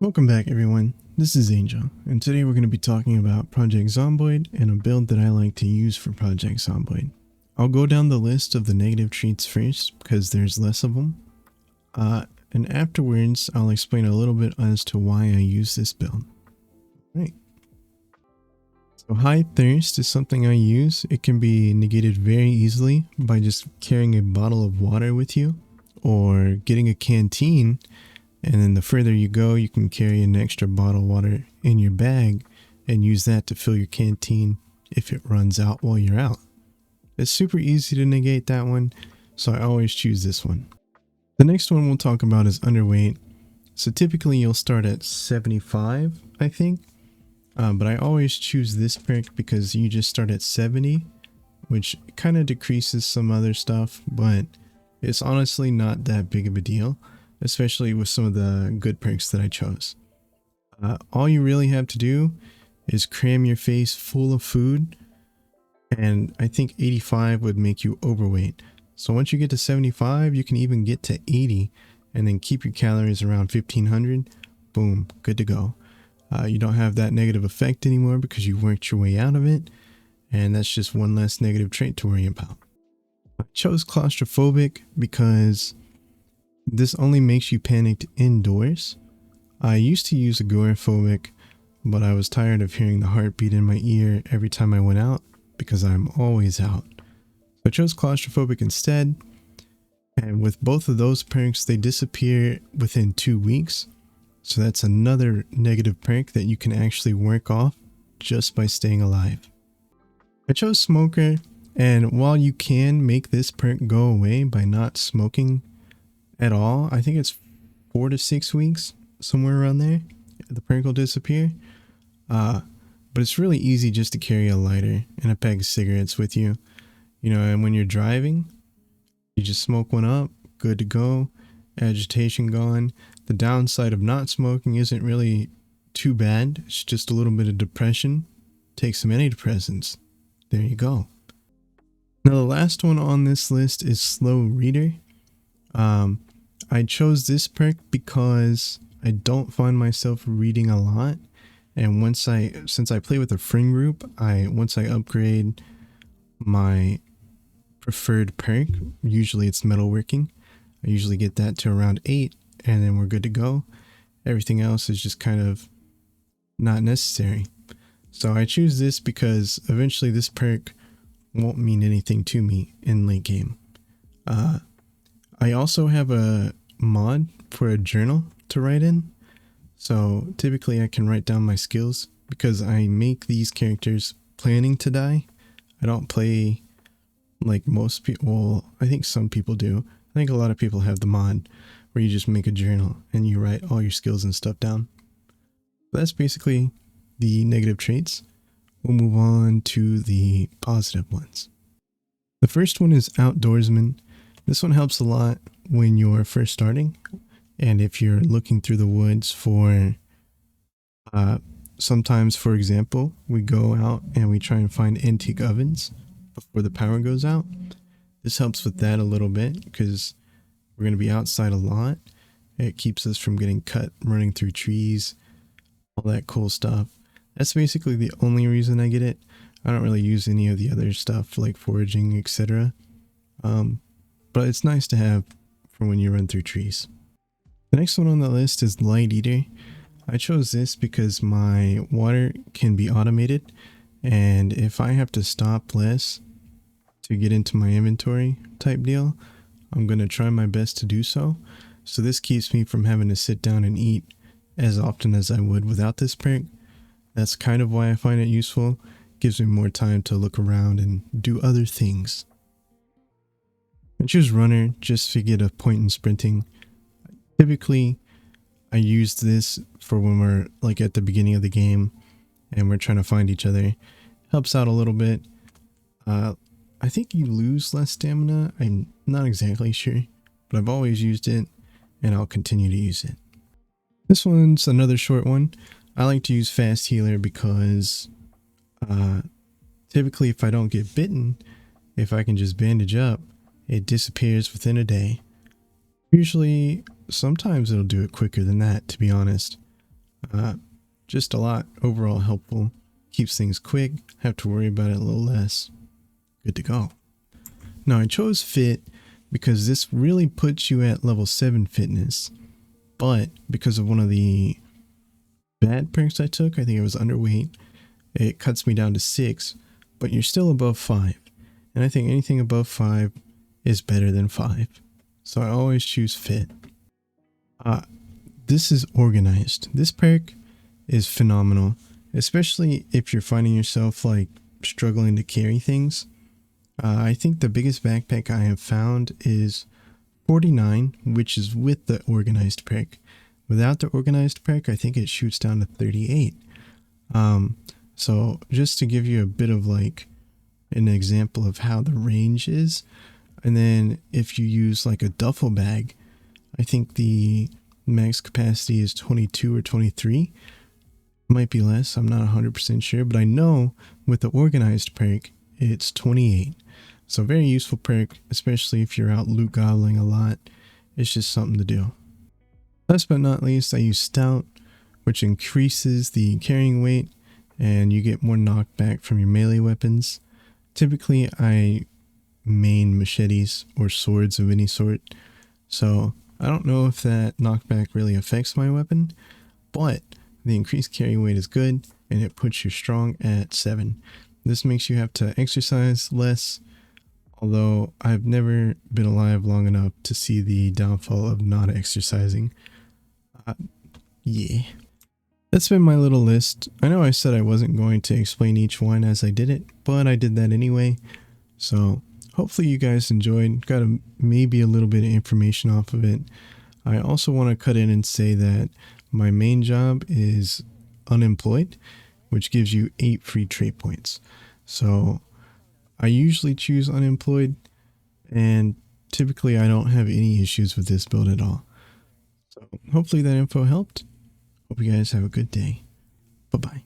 Welcome back everyone, this is Angel, and today we're going to be talking about Project Zomboid and a build that I like to use for Project Zomboid. I'll go down the list of the negative traits first because there's less of them, and afterwards I'll explain a little bit as to why I use this build. Right. So high thirst is something I use. It can be negated very easily by just carrying a bottle of water with you or getting a canteen. And then the further you go, you can carry an extra bottle of water in your bag and use that to fill your canteen if it runs out while you're out. It's super easy to negate that one, so I always choose this one. The next one we'll talk about is underweight. So typically you'll start at 75, I think. But I always choose this perk because you just start at 70, which kind of decreases some other stuff, but it's honestly not that big of a deal, especially with some of the good perks that I chose. All you really have to do is cram your face full of food, and I think 85 would make you overweight. So once you get to 75, you can even get to 80 and then keep your calories around 1500. Boom, good to go. You don't have that negative effect anymore because you worked your way out of it, and that's just one less negative trait to worry about. I chose claustrophobic because this only makes you panicked indoors. I used to use agoraphobic, but I was tired of hearing the heartbeat in my ear every time I went out because I'm always out. So I chose claustrophobic instead, and with both of those perks, they disappear within 2 weeks. So that's another negative perk that you can actually work off just by staying alive. I chose smoker, and while you can make this perk go away by not smoking at all, I think it's 4 to 6 weeks, somewhere around there, the perk will disappear. But it's really easy just to carry a lighter and a pack of cigarettes with you, and when you're driving, you just smoke one up, good to go, agitation gone. The downside of not smoking isn't really too bad, it's just a little bit of depression. Take some antidepressants, there you go. Now the last one on this list is slow reader. I chose this perk because I don't find myself reading a lot, and since I play with a friend group, once I upgrade my preferred perk, usually it's metalworking, I usually get that to around 8, and then we're good to go. Everything else is just kind of not necessary. So I choose this because eventually this perk won't mean anything to me in late game. I also have a mod for a journal to write in. So typically I can write down my skills because I make these characters planning to die. I don't play like most people. Well, I think some people do. I think a lot of people have the mod where you just make a journal and you write all your skills and stuff down. That's basically the negative traits. We'll move on to the positive ones. The first one is outdoorsman. This one helps a lot when you're first starting, and if you're looking through the woods for, sometimes, for example, we go out and we try and find antique ovens before the power goes out. This helps with that a little bit because we're going to be outside a lot. It keeps us from getting cut, running through trees, all that cool stuff. That's basically the only reason I get it. I don't really use any of the other stuff like foraging, etc. But it's nice to have for when you run through trees. The next one on the list is light eater. I chose this because my water can be automated, and if I have to stop less to get into my inventory type deal, I'm going to try my best to do so. So this keeps me from having to sit down and eat as often as I would without this perk. That's kind of why I find it useful. It gives me more time to look around and do other things. I choose runner just to get a point in sprinting. Typically, I use this for when we're like at the beginning of the game and we're trying to find each other. Helps out a little bit. I think you lose less stamina. I'm not exactly sure, but I've always used it and I'll continue to use it. This one's another short one. I like to use fast healer because typically if I don't get bitten, if I can just bandage up, it disappears within a day. Usually, sometimes it'll do it quicker than that, to be honest. Just a lot overall helpful. Keeps things quick, have to worry about it a little less. Good to go. Now I chose fit because this really puts you at level 7 fitness, but because of one of the bad perks I took, I think it was underweight, it cuts me down to 6, but you're still above 5. And I think anything above 5 is better than 5. So I always choose fit. This is organized. This perk is phenomenal, especially if you're finding yourself like struggling to carry things. I think the biggest backpack I have found is 49, which is with the organized perk. Without the organized perk, I think it shoots down to 38. So just to give you a bit of like an example of how the range is, and then if you use like a duffel bag, I think the max capacity is 22 or 23. Might be less, I'm not 100% sure, but I know with the organized perk, it's 28. So very useful perk, especially if you're out loot gobbling a lot. It's just something to do. Last but not least, I use stout, which increases the carrying weight and you get more knockback from your melee weapons. Typically, I main machetes or swords of any sort, so I don't know if that knockback really affects my weapon, but the increased carry weight is good and it puts you strong at 7. This makes you have to exercise less, although I've never been alive long enough to see the downfall of not exercising. Yeah. That's been my little list. I know I said I wasn't going to explain each one as I did it, but I did that anyway. So hopefully you guys enjoyed, got maybe a little bit of information off of it. I also want to cut in and say that my main job is unemployed, which gives you 8 free trait points. So I usually choose unemployed, and typically I don't have any issues with this build at all. So hopefully that info helped. Hope you guys have a good day. Bye-bye.